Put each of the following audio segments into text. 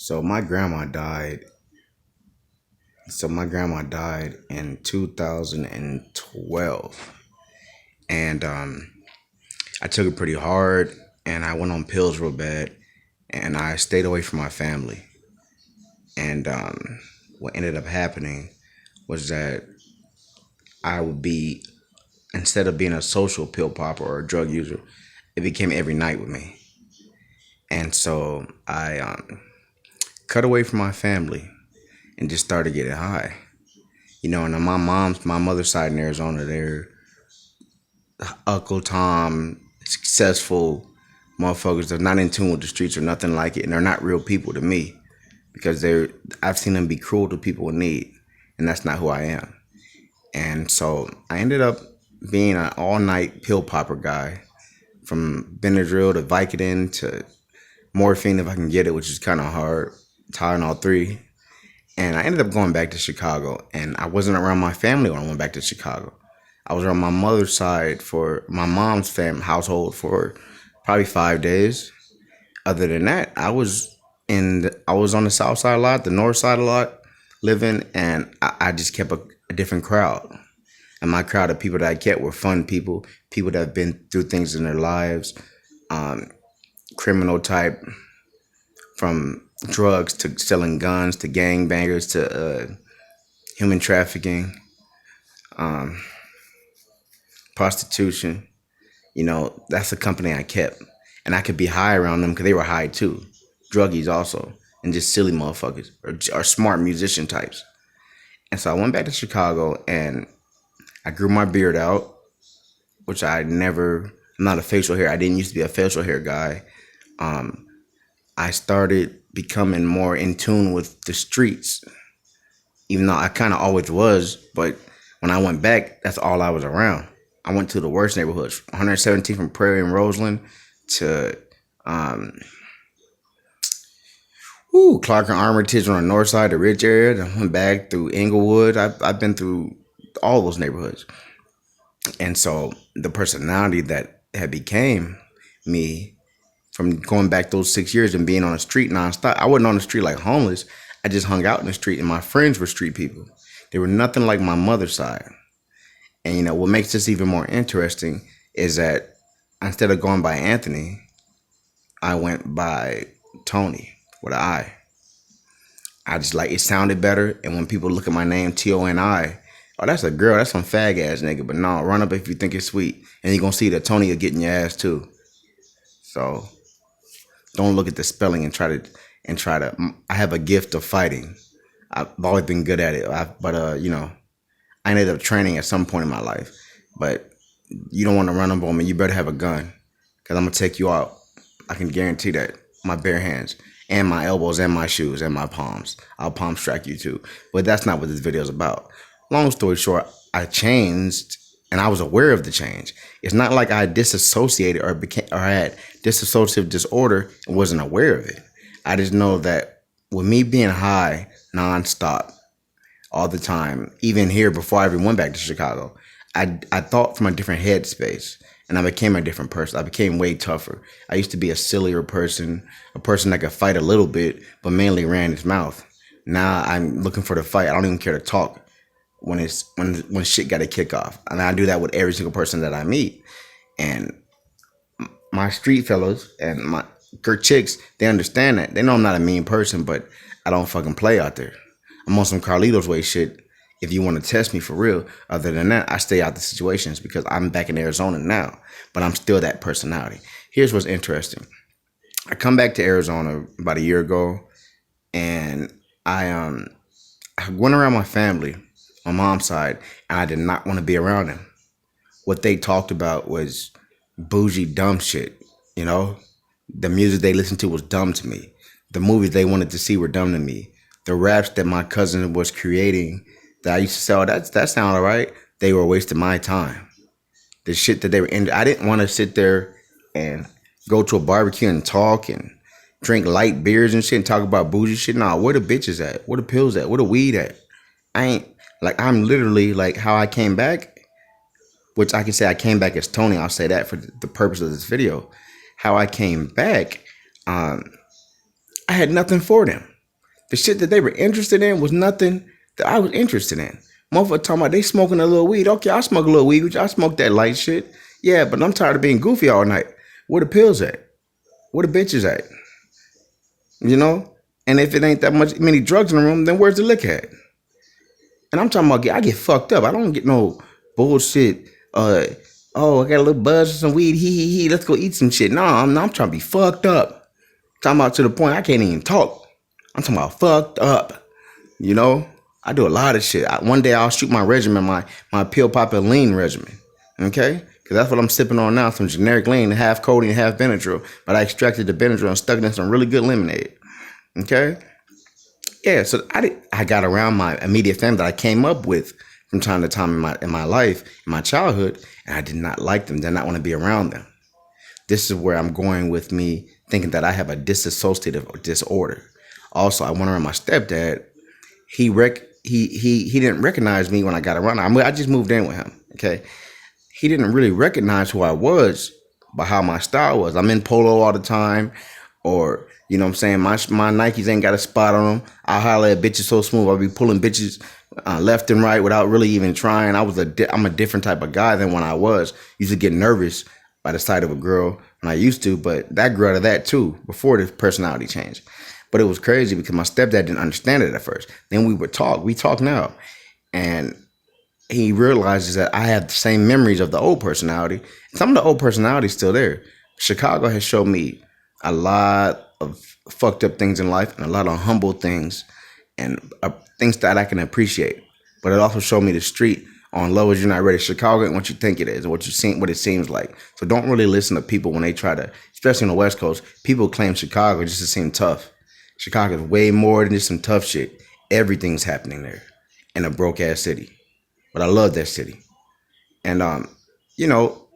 So my grandma died. My grandma died in 2012, and I took it pretty hard, and I went on pills real bad, and I stayed away from my family. And what ended up happening was that I would be, instead of being a social pill popper or a drug user, it became every night with me. And so I cut away from my family and just started getting high. And on my mother's side in Arizona, they're Uncle Tom, successful motherfuckers. They're not in tune with the streets or nothing like it, and they're not real people to me because I've seen them be cruel to people in need, and that's not who I am. And so I ended up being an all-night pill popper guy, from Benadryl to Vicodin to morphine if I can get it, which is kind of hard, tying all three. And I ended up going back to Chicago, and I wasn't around my family when I went back to Chicago. I was around my mother's side for my mom's household for probably 5 days. Other than that, I was on the south side a lot, the north side a lot, living, and I just kept a different crowd. And my crowd of people that I kept were fun people, people that have been through things in their lives, criminal type, from drugs to selling guns to gangbangers to human trafficking, prostitution. That's the company I kept. And I could be high around them because they were high too. Druggies also. And just silly motherfuckers or smart musician types. And so I went back to Chicago and I grew my beard out, which I'm not a facial hair. I didn't used to be a facial hair guy. I started becoming more in tune with the streets, even though I kind of always was. But when I went back, that's all I was around. I went to the worst neighborhoods, 117th from Prairie and Roseland to Clark and Armitage on the north side, the Ridge area. Then I went back through Inglewood. I've been through all those neighborhoods. And so the personality that had became me from going back those 6 years and being on the street nonstop. I wasn't on the street like homeless. I just hung out in the street, and my friends were street people. They were nothing like my mother's side. And what makes this even more interesting is that instead of going by Anthony, I went by Tony with an I. I just like it sounded better. And when people look at my name, Toni, oh, that's a girl, that's some fag ass nigga. But no, run up if you think it's sweet. And you're gonna see that Tony will get in your ass too. So don't look at the spelling and try to. I have a gift of fighting. I've always been good at it. But I ended up training at some point in my life. But you don't want to run up on me. You better have a gun, because I'm gonna take you out. I can guarantee that. My bare hands and my elbows and my shoes and my palms. I'll palm strike you too. But that's not what this video is about. Long story short, I changed, and I was aware of the change. It's not like I disassociated or had dissociative disorder and wasn't aware of it. I just know that with me being high nonstop all the time, even here before I even went back to Chicago, I thought from a different headspace, and I became a different person. I became way tougher. I used to be a sillier person, a person that could fight a little bit, but mainly ran his mouth. Now I'm looking for the fight. I don't even care to talk when shit got to kick off. And I do that with every single person that I meet. And my street fellows and my chicks, they understand that. They know I'm not a mean person, but I don't fucking play out there. I'm on some Carlitos way shit if you want to test me for real. Other than that, I stay out the situations because I'm back in Arizona now, but I'm still that personality. Here's what's interesting. I come back to Arizona about a year ago, and I went around my family, my mom's side, and I did not want to be around them. What they talked about was bougie, dumb shit. The music they listened to was dumb to me. The movies they wanted to see were dumb to me. The raps that my cousin was creating that I used to say, oh, that sound all right, they were wasting my time. The shit that they were in, I didn't want to sit there and go to a barbecue and talk and drink light beers and shit and talk about bougie shit. Nah, where the bitches at? Where the pills at? Where the weed at? I'm literally like how I came back, which I can say I came back as Tony. I'll say that for the purpose of this video. How I came back, I had nothing for them. The shit that they were interested in was nothing that I was interested in. Motherfucker talking about they smoking a little weed. Okay, I smoke a little weed. I smoke that light shit. Yeah, but I'm tired of being goofy all night. Where the pills at? Where the bitches at? You know? And if it ain't that many drugs in the room, then where's the liquor at? And I'm talking about I get fucked up. I don't get no bullshit. Oh, I got a little buzz of some weed. He. Let's go eat some shit. No, I'm trying to be fucked up. Talking about to the point I can't even talk. I'm talking about fucked up. You know, I do a lot of shit. One day I'll shoot my regimen, my pill popping lean regimen. Okay, because that's what I'm sipping on now. Some generic lean, half codeine, half Benadryl. But I extracted the Benadryl and stuck it in some really good lemonade. Okay. Yeah, so I got around my immediate family that I came up with from time to time in my life, in my childhood, and I did not like them, did not want to be around them. This is where I'm going with me thinking that I have a dissociative disorder. Also, I went around my stepdad. He didn't recognize me when I got around. I just moved in with him. Okay, he didn't really recognize who I was by how my style was. I'm in polo all the time, or you know what I'm saying? My Nikes ain't got a spot on them. I holler at bitches so smooth. I'll be pulling bitches left and right without really even trying. I'm a different type of guy than when I was. Used to get nervous by the sight of a girl when I used to, but that grew out of that too before the personality changed. But it was crazy because my stepdad didn't understand it at first. Then we talk now. And he realizes that I have the same memories of the old personality. Some of the old personality is still there. Chicago has showed me a lot of fucked up things in life and a lot of humble things and things that I can appreciate. But it also showed me the street on low as you're not ready. Chicago ain't what you think it is, what it seems like. So don't really listen to people when they try to, especially on the West Coast, people claim Chicago just to seem tough. Chicago is way more than just some tough shit. Everything's happening there in a broke ass city. But I love that city. And you know,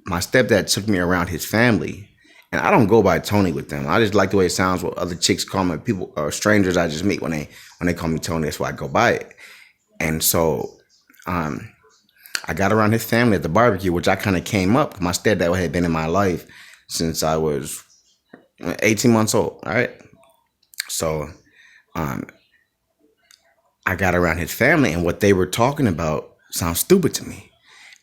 my stepdad took me around his family. And I don't go by Tony with them. I just like the way it sounds. What other chicks call me, people or strangers I just meet when they call me Tony. That's why I go by it. And so, I got around his family at the barbecue, which I kind of came up. My stepdad had been in my life since I was 18 months old. All right. So, I got around his family, and what they were talking about sounds stupid to me.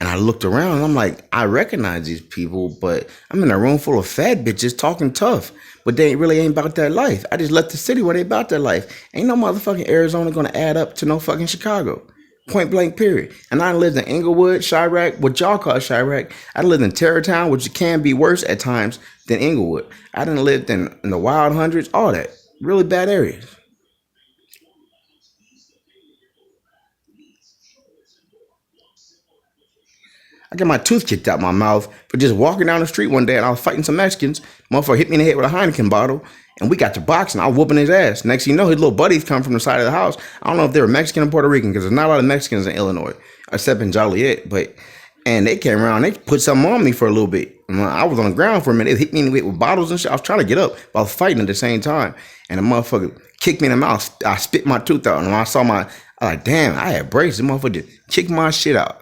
And I looked around and I'm like, I recognize these people, but I'm in a room full of fat bitches talking tough, but they really ain't about that life. I just left the city where they about that life. Ain't no motherfucking Arizona gonna add up to no fucking Chicago. Point blank, period. And I lived in Inglewood, Chirac, what y'all call Chirac. I lived in Tarrytown, which can be worse at times than Inglewood. I done lived in the Wild Hundreds, all that. Really bad areas. I got my tooth kicked out my mouth for just walking down the street one day and I was fighting some Mexicans. Motherfucker hit me in the head with a Heineken bottle and we got to boxing. I was whooping his ass. Next thing you know, his little buddies come from the side of the house. I don't know if they were Mexican or Puerto Rican because there's not a lot of Mexicans in Illinois, except in Joliet. And they came around, they put something on me for a little bit. I was on the ground for a minute. They hit me in the head with bottles and shit. I was trying to get up, but I was fighting at the same time. And the motherfucker kicked me in the mouth. I spit my tooth out. And when I saw I was like, damn, I had braces. The motherfucker just kicked my shit out.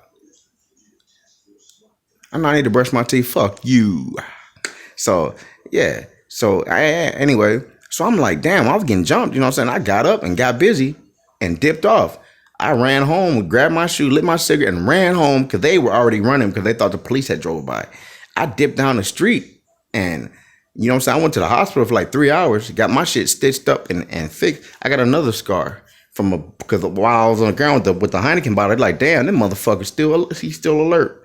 I need to brush my teeth. Fuck you. So, yeah. So, anyway. So, I'm like, damn, I was getting jumped. You know what I'm saying? I got up and got busy and dipped off. I ran home, grabbed my shoe, lit my cigarette, and ran home because they were already running because they thought the police had drove by. I dipped down the street and, you know what I'm saying? I went to the hospital for like 3 hours, got my shit stitched up and fixed. I got another scar because while I was on the ground with the Heineken bottle, like, damn, that motherfucker he's still alert.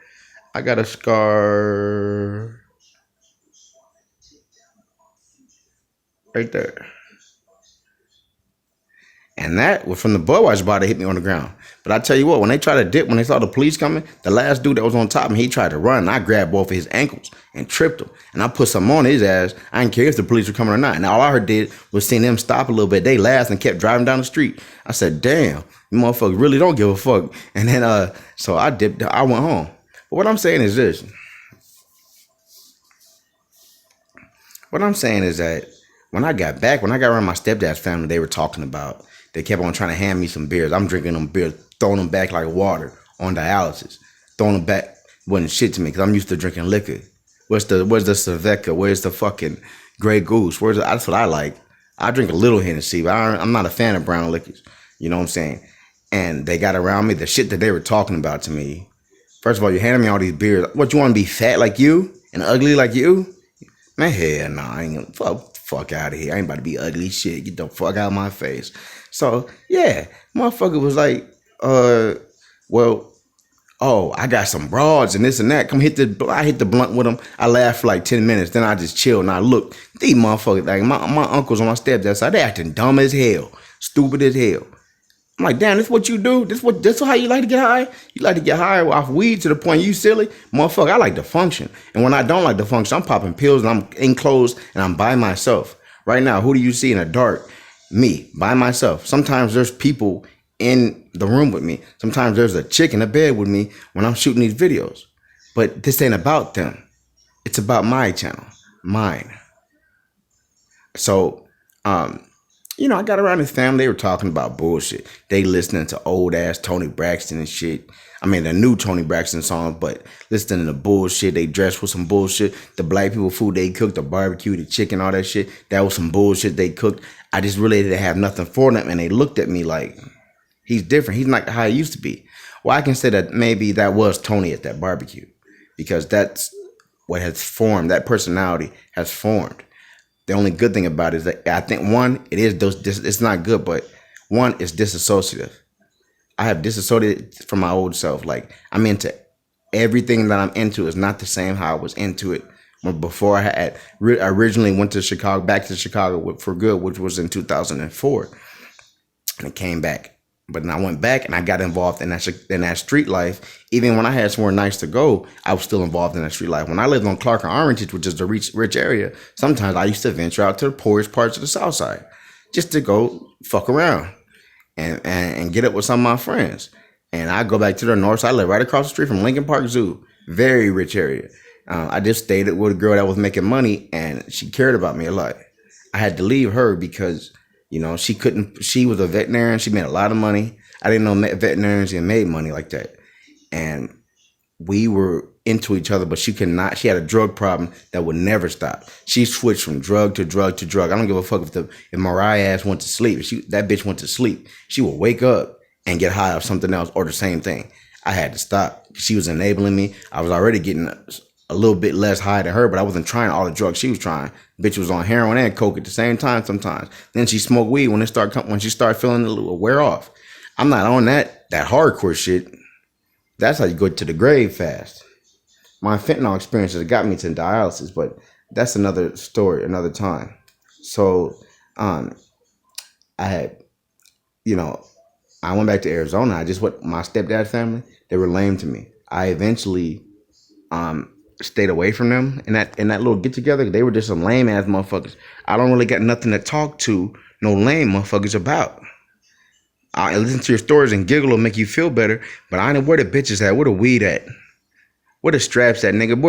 I got a scar right there. And that was from the Budweiser bar that hit me on the ground. But I tell you what, when they tried to dip, when they saw the police coming, the last dude that was on top of me, he tried to run. And I grabbed both of his ankles and tripped him. And I put something on his ass. I didn't care if the police were coming or not. And all I heard was seeing them stop a little bit. They laughed and kept driving down the street. I said, damn, you motherfuckers really don't give a fuck. And then, so I dipped, I went home. But what I'm saying is this. What I'm saying is that when I got around my stepdad's family, they kept on trying to hand me some beers. I'm drinking them beers, throwing them back like water on dialysis. Throwing them back wasn't shit to me because I'm used to drinking liquor. Where's the Cerveza? Where's the fucking Grey Goose? That's what I like. I drink a little Hennessy, but I'm not a fan of brown liquors. You know what I'm saying? And they got around me, the shit that they were talking about to me. First of all, you handed me all these beers. What, you want to be fat like you and ugly like you? Man, hell no, I ain't gonna fuck out of here. I ain't about to be ugly shit. Get the fuck out of my face. So yeah, motherfucker was like, well, oh, I got some broads and this and that. I hit the blunt with them. I laughed for like 10 minutes. Then I just chilled and I looked. These motherfuckers, like my uncles on my stepdad's side, they acting dumb as hell, stupid as hell. I'm like, damn, this what you do? This how you like to get high? You like to get high off weed to the point you silly? Motherfucker, I like to function. And when I don't like to function, I'm popping pills and I'm enclosed and I'm by myself. Right now, who do you see in the dark? Me, by myself. Sometimes there's people in the room with me. Sometimes there's a chick in the bed with me when I'm shooting these videos. But this ain't about them. It's about my channel, mine. So, I got around his family. They were talking about bullshit. They listening to old ass Tony Braxton and shit. I mean, the new Tony Braxton songs, but listening to bullshit. They dressed with some bullshit. The black people food they cooked, the barbecue, the chicken, all that shit. That was some bullshit they cooked. I just really didn't have nothing for them, and they looked at me like, he's different. He's not how he used to be. Well, I can say that maybe that was Tony at that barbecue, because that's what has formed. That personality has formed. The only good thing about it is that I think, one, it's not good, but one, it's disassociative. I have disassociated from my old self. Like, I'm into everything that I'm into is not the same how I was into it before I had originally went to Chicago, back to Chicago for good, which was in 2004, and it came back. But then I went back and I got involved in that street life. Even when I had somewhere nice to go, I was still involved in that street life. When I lived on Clark and Armitage, which is the rich area, sometimes I used to venture out to the poorest parts of the South Side just to go fuck around and get up with some of my friends. And I go back to the north side. I live right across the street from Lincoln Park Zoo, very rich area. I just stayed with a girl that was making money, and she cared about me a lot. I had to leave her because she was a veterinarian. She made a lot of money. I didn't know veterinarians even made money like that. And we were into each other, but she had a drug problem that would never stop. She switched from drug to drug to drug. I don't give a fuck if Mariah ass went to sleep. That bitch went to sleep. She would wake up and get high off something else or the same thing. I had to stop. She was enabling me. I was already getting a little bit less high than her, but I wasn't trying all the drugs she was trying. Bitch was on heroin and coke at the same time sometimes. Then she smoked weed when she started feeling a little wear off. I'm not on that hardcore shit. That's how you go to the grave fast. My fentanyl experiences got me to dialysis, but that's another story, another time. So, I had, I went back to Arizona. I just went, my stepdad's family, they were lame to me. I eventually, stayed away from them in that little get together. They were just some lame ass motherfuckers. I don't really got nothing to talk to no lame motherfuckers about. I listen to your stories and giggle will make you feel better, but I know where the bitches at, where the weed at, where the straps at, nigga,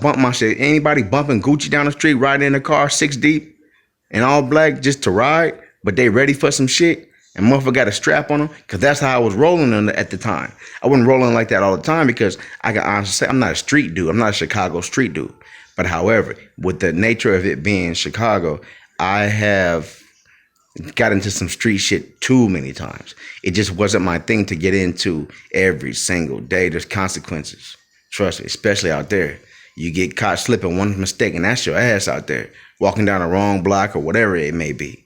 bump my shit. Anybody bumping Gucci down the street, riding in a car 6 deep and all black just to ride, but they ready for some shit and motherfucker got a strap on them? Because that's how I was rolling at the time. I wasn't rolling like that all the time because I can honestly say I'm not a street dude. I'm not a Chicago street dude. But however, with the nature of it being Chicago, I have got into some street shit too many times. It just wasn't my thing to get into every single day. There's consequences. Trust me, especially out there. You get caught slipping one mistake and that's your ass out there, walking down the wrong block or whatever it may be.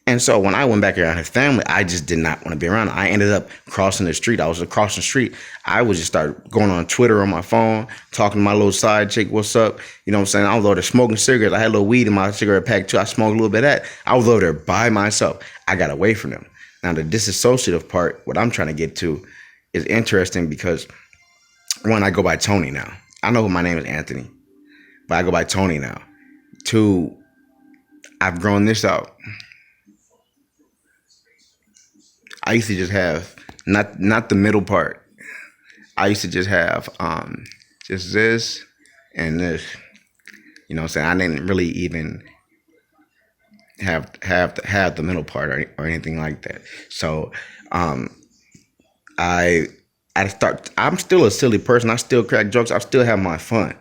And so when I went back around his family, I just did not want to be around. I ended up crossing the street. I was across the street. I would just start going on Twitter on my phone, talking to my little side chick, what's up? You know what I'm saying? I was over there smoking cigarettes. I had a little weed in my cigarette pack too. I smoked a little bit of that. I was over there by myself. I got away from them. Now the disassociative part, what I'm trying to get to, is interesting because one, I go by Tony now. I know my name is Anthony, but I go by Tony now. Two, I've grown this out. I used to just have not the middle part. I used to just have just this and this. You know what I'm saying? I didn't really even have the middle part or anything like that. So I'm still a silly person. I still crack jokes. I still have my fun.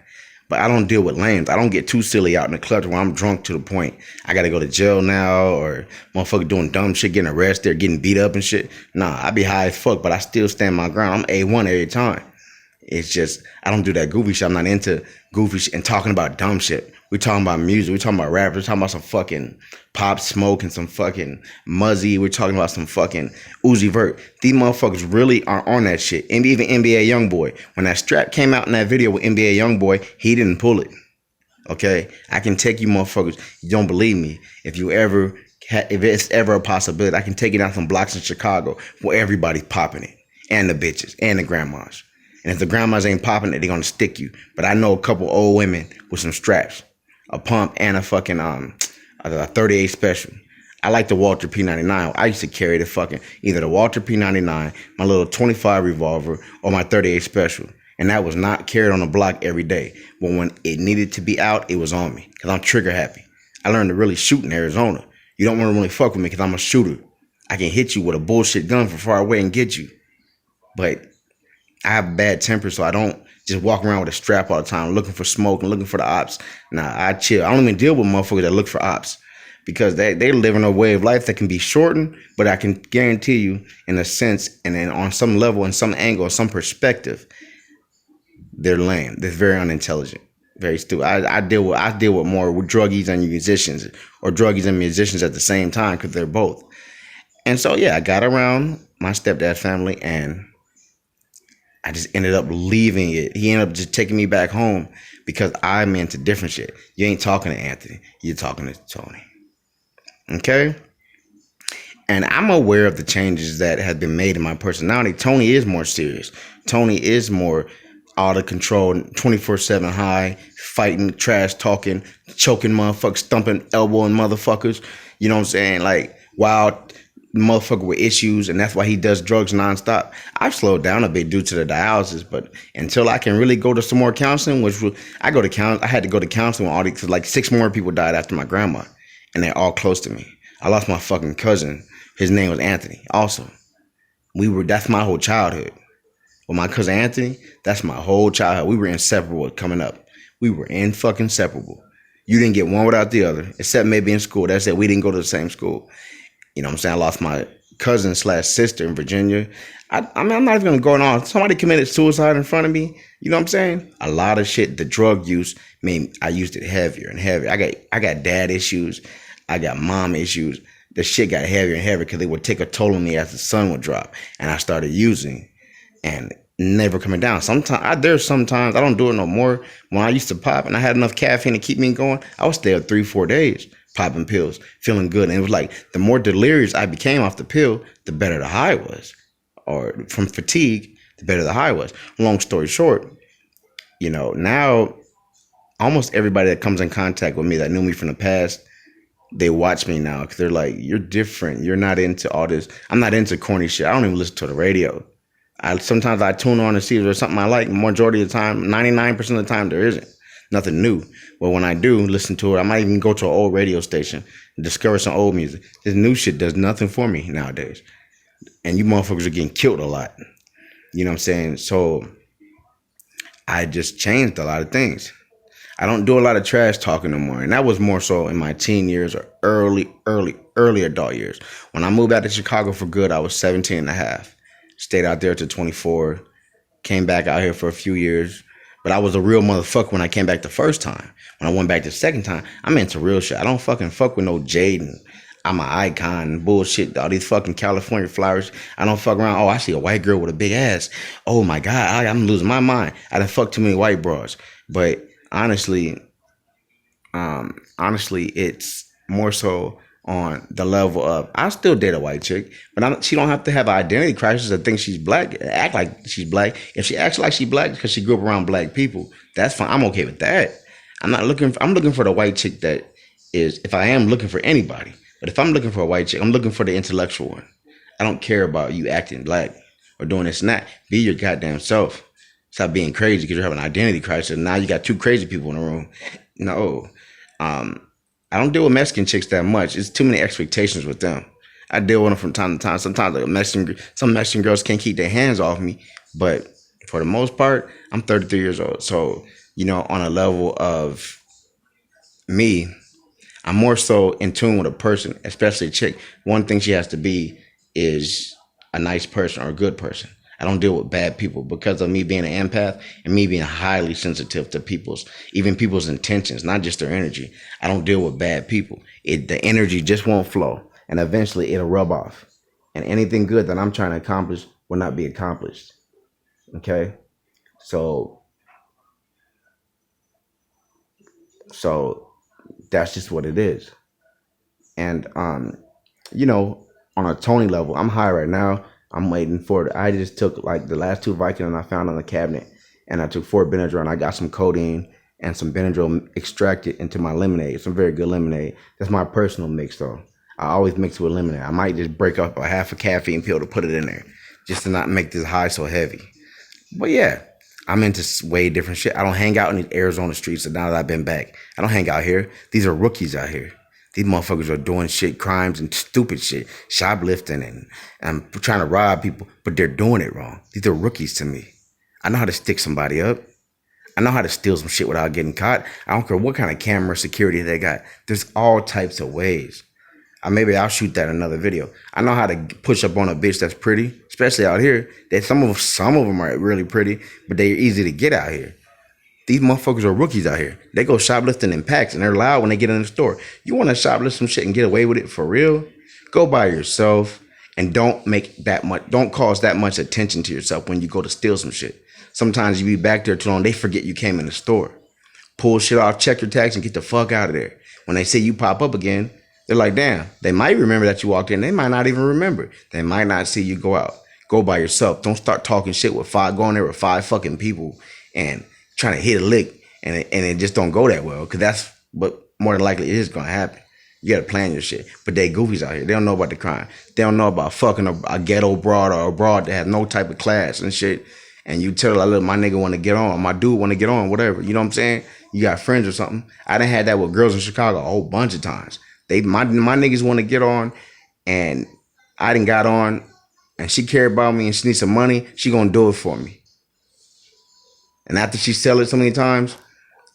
But I don't deal with lames. I don't get too silly out in the club where I'm drunk to the point I gotta go to jail now, or motherfucker doing dumb shit, getting arrested, getting beat up and shit. Nah, I be high as fuck, but I still stand my ground. I'm A1 every time. It's just I don't do that goofy shit. I'm not into goofy shit and talking about dumb shit. We talking about music. We talking about rappers. We talking about some fucking Pop Smoke and some fucking Muzzy. We're talking about some fucking Uzi Vert. These motherfuckers really are on that shit. And even NBA YoungBoy. When that strap came out in that video with NBA YoungBoy, he didn't pull it. Okay, I can take you motherfuckers. You don't believe me? If it's ever a possibility, I can take you down some blocks in Chicago where everybody's popping it, and the bitches and the grandmas. And if the grandmas ain't popping it, they're gonna stick you. But I know a couple old women with some straps, a pump, and a fucking a 38 special. I like the Walter P99. I used to carry the fucking either the Walter P99, my little 25 revolver, or my 38 special. And that was not carried on the block every day. But when it needed to be out, it was on me. Because I'm trigger happy. I learned to really shoot in Arizona. You don't want to really fuck with me because I'm a shooter. I can hit you with a bullshit gun from far away and get you. But I have bad temper, so I don't just walk around with a strap all the time looking for smoke and looking for the ops. Nah, I chill. I don't even deal with motherfuckers that look for ops. Because they live in a way of life that can be shortened, but I can guarantee you, in a sense, and then on some level, in some angle, some perspective, they're lame. They're very unintelligent, very stupid. I deal with more with druggies and musicians, or druggies and musicians at the same time, because they're both. And so yeah, I got around my stepdad's family, and I just ended up leaving it. He ended up just taking me back home because I'm into different shit. You ain't talking to Anthony, you're talking to Tony. Okay? And I'm aware of the changes that have been made in my personality. Tony is more serious. Tony is more out of control, 24/7 high, fighting, trash talking, choking motherfuckers, thumping, elbowing motherfuckers. You know what I'm saying? Like, wild motherfucker with issues, and that's why he does drugs nonstop. I've slowed down a bit due to the dialysis, but until I can really go to some more counseling, I had to go to counseling with all these, because like 6 more people died after my grandma, and they're all close to me. I lost my fucking cousin. His name was Anthony. Also, that's my whole childhood. With my cousin Anthony, that's my whole childhood. We were inseparable coming up. We were fucking inseparable. You didn't get one without the other, except maybe in school. That's it. We didn't go to the same school. You know what I'm saying? I lost my cousin/sister in Virginia. I mean, I'm not even going to go on. Somebody committed suicide in front of me. You know what I'm saying? A lot of shit. The drug use made I used it heavier and heavier. I got dad issues. I got mom issues. The shit got heavier and heavier because they would take a toll on me as the sun would drop. And I started using and never coming down. There's sometimes I don't do it no more. When I used to pop and I had enough caffeine to keep me going, I would stay up 3-4 days popping pills, feeling good. And it was like the more delirious I became off the pill, the better the high was. Or from fatigue, the better the high was. Long story short, now almost everybody that comes in contact with me that knew me from the past, they watch me now because they're like, you're different. You're not into all this. I'm not into corny shit. I don't even listen to the radio. Sometimes I tune on and see if there's something I like. Majority of the time, 99% of the time, there isn't. Nothing new. But when I do listen to it, I might even go to an old radio station and discover some old music. This new shit does nothing for me nowadays. And you motherfuckers are getting killed a lot. You know what I'm saying? So I just changed a lot of things. I don't do a lot of trash talking no more. And that was more so in my teen years or early adult years. When I moved out to Chicago for good, I was 17 and a half. Stayed out there till 24. Came back out here for a few years. But I was a real motherfucker when I came back the first time. When I went back the second time, I'm into real shit. I don't fucking fuck with no Jaden. I'm an icon, bullshit, all these fucking California flowers. I don't fuck around. Oh, I see a white girl with a big ass. Oh my God, I'm losing my mind. I done fucked too many white bras. But honestly, it's more so on the level of I still date a white chick, but she don't have to have an identity crisis or think she's black, act like she's black. If she acts like she's black because she grew up around black people, that's fine. I'm okay with that. I'm looking for the white chick that is, if I am looking for anybody, but if I'm looking for a white chick, I'm looking for the intellectual one. I don't care about you acting black or doing this and that. Be your goddamn self. Stop being crazy because you have an identity crisis. And now you got 2 crazy people in the room. No. I don't deal with Mexican chicks that much. It's too many expectations with them. I deal with them from time to time. Sometimes some Mexican girls can't keep their hands off me. But for the most part, I'm 33 years old. So on a level of me, I'm more so in tune with a person, especially a chick. One thing she has to be is a nice person or a good person. I don't deal with bad people because of me being an empath and me being highly sensitive to even people's intentions, not just their energy. I don't deal with bad people. The energy just won't flow, and eventually it'll rub off. And anything good that I'm trying to accomplish will not be accomplished. Okay, so so that's just what it is. And you know, on a Tony level, I'm high right now. I'm waiting for it. I just took like the last two Vicodin I found on the cabinet, and I took 4 Benadryl, and I got some codeine and some Benadryl extracted into my lemonade. Some very good lemonade. That's my personal mix, though. I always mix it with lemonade. I might just break up a half a caffeine pill to put it in there, just to not make this high so heavy. But yeah, I'm into way different shit. I don't hang out in these Arizona streets. So now that I've been back, I don't hang out here. These are rookies out here. These motherfuckers are doing shit, crimes and stupid shit, shoplifting and trying to rob people, but they're doing it wrong. These are rookies to me. I know how to stick somebody up. I know how to steal some shit without getting caught. I don't care what kind of camera security they got. There's all types of ways. Maybe I'll shoot that in another video. I know how to push up on a bitch that's pretty, especially out here. That some of them are really pretty, but they're easy to get out here. These motherfuckers are rookies out here. They go shoplifting in packs, and they're loud when they get in the store. You want to shoplift some shit and get away with it for real? Go by yourself, and don't cause that much attention to yourself when you go to steal some shit. Sometimes you be back there too long, they forget you came in the store. Pull shit off, check your tags, and get the fuck out of there. When they see you pop up again, they're like, damn, they might remember that you walked in. They might not even remember. They might not see you go out. Go by yourself. Don't start talking shit going there with 5 fucking people and trying to hit a lick and it just don't go that well. Because that's what more than likely it is going to happen. You got to plan your shit. But they goofies out here. They don't know about the crime. They don't know about fucking a ghetto broad or a broad that has no type of class and shit. And you tell her, look, my nigga want to get on. My dude want to get on, whatever. You know what I'm saying? You got friends or something. I done had that with girls in Chicago a whole bunch of times. My niggas want to get on, and I done got on, and she cared about me, and she needs some money. She gonna do it for me. And after she sell it so many times,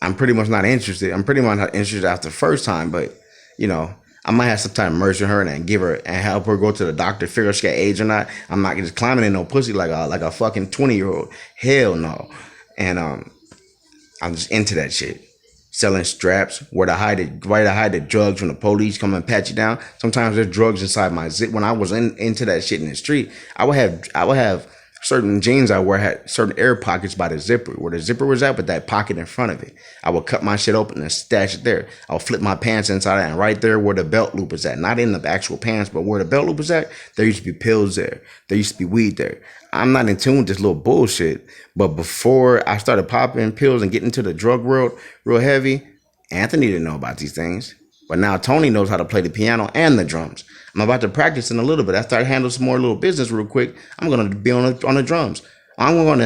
I'm pretty much not interested. I'm pretty much not interested after the first time, but I might have some time to merge her and give her and help her go to the doctor, figure out if she got AIDS or not. I'm not just climbing in no pussy like a fucking 20-year-old. Hell no. And I'm just into that shit. Selling straps, where to hide the drugs when the police come and pat you down. Sometimes there's drugs inside my zip. When I was into that shit in the street, I would have certain jeans I wear had certain air pockets by the zipper, where the zipper was at, with that pocket in front of it. I would cut my shit open and stash it there. I would flip my pants inside out, and right there where the belt loop is at, not in the actual pants, but where the belt loop is at, there used to be pills there. There used to be weed there. I'm not in tune with this little bullshit, but before I started popping pills and getting into the drug world real heavy, Anthony didn't know about these things. But now Tony knows how to play the piano and the drums. I'm about to practice in a little bit. After I handle some more little business real quick, I'm gonna be on the drums. I'm going to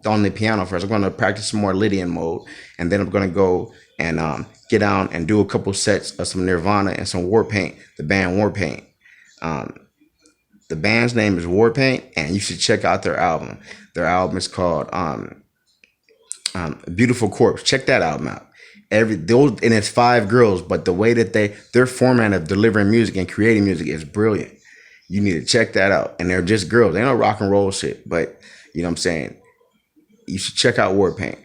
on the piano first. I'm gonna practice some more Lydian mode, and then I'm gonna go and get down and do a couple sets of some Nirvana and some Warpaint, the band Warpaint. The band's name is Warpaint, and you should check out their album. Their album is called Beautiful Corpse. Check that album out. And it's 5 girls, but the way that their format of delivering music and creating music is brilliant. You need to check that out. And they're just girls. They don't rock and roll shit, but you know what I'm saying? You should check out Warpaint,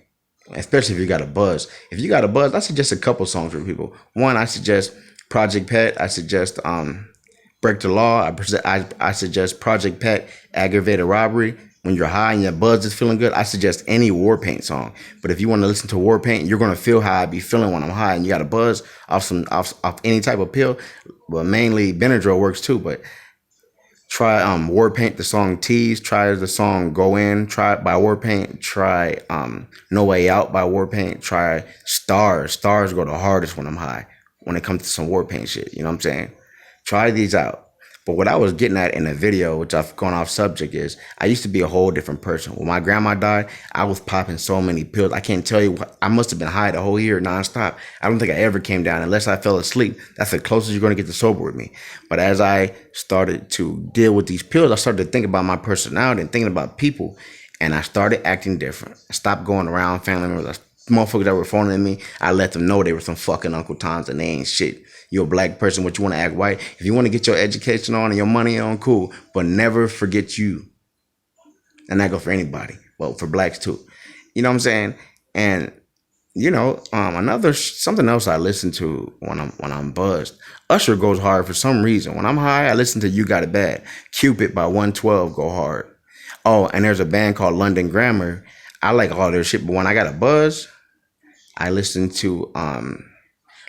especially if you got a buzz. If you got a buzz, I suggest a couple songs for people. One, I suggest Project Pet. I suggest Break the Law. I suggest Project Pet, Aggravated Robbery. When you're high and your buzz is feeling good, I suggest any Warpaint song. But if you want to listen to Warpaint, you're gonna feel how I be feeling when I'm high, and you got a buzz off any type of pill. Well, mainly Benadryl works too. But try Warpaint, the song Tease. Try the song Go In. Try it by Warpaint. Try No Way Out by Warpaint. Try Stars. Stars go the hardest when I'm high. When it comes to some Warpaint shit, you know what I'm saying? Try these out. But what I was getting at in the video, which I've gone off subject, is I used to be a whole different person. When my grandma died, I was popping so many pills. I can't tell you I must have been high the whole year nonstop. I don't think I ever came down unless I fell asleep. That's the closest you're going to get to sober with me. But as I started to deal with these pills, I started to think about my personality and thinking about people. And I started acting different. I stopped going around family members. motherfuckers that were phoning at me, I let them know they were some fucking Uncle Toms and they ain't shit. You're a black person, what you want to act white. If you want to get your education on and your money on, cool. But never forget you. And that go for anybody. Well, for blacks too. You know what I'm saying? And something else I listen to when I'm buzzed. Usher goes hard for some reason. When I'm high, I listen to You Got It Bad. Cupid by 112 go hard. Oh, and there's a band called London Grammar. I like all their shit, but when I got a buzz, I listen to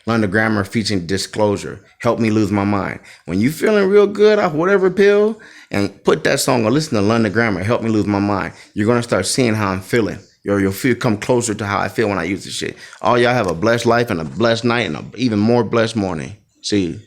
London Grammar featuring Disclosure. Help Me Lose My Mind. When you feeling real good off whatever pill, and put that song or listen to London Grammar, Help Me Lose My Mind, you're gonna start seeing how I'm feeling. You'll feel come closer to how I feel when I use this shit. All y'all have a blessed life and a blessed night and an even more blessed morning. See you.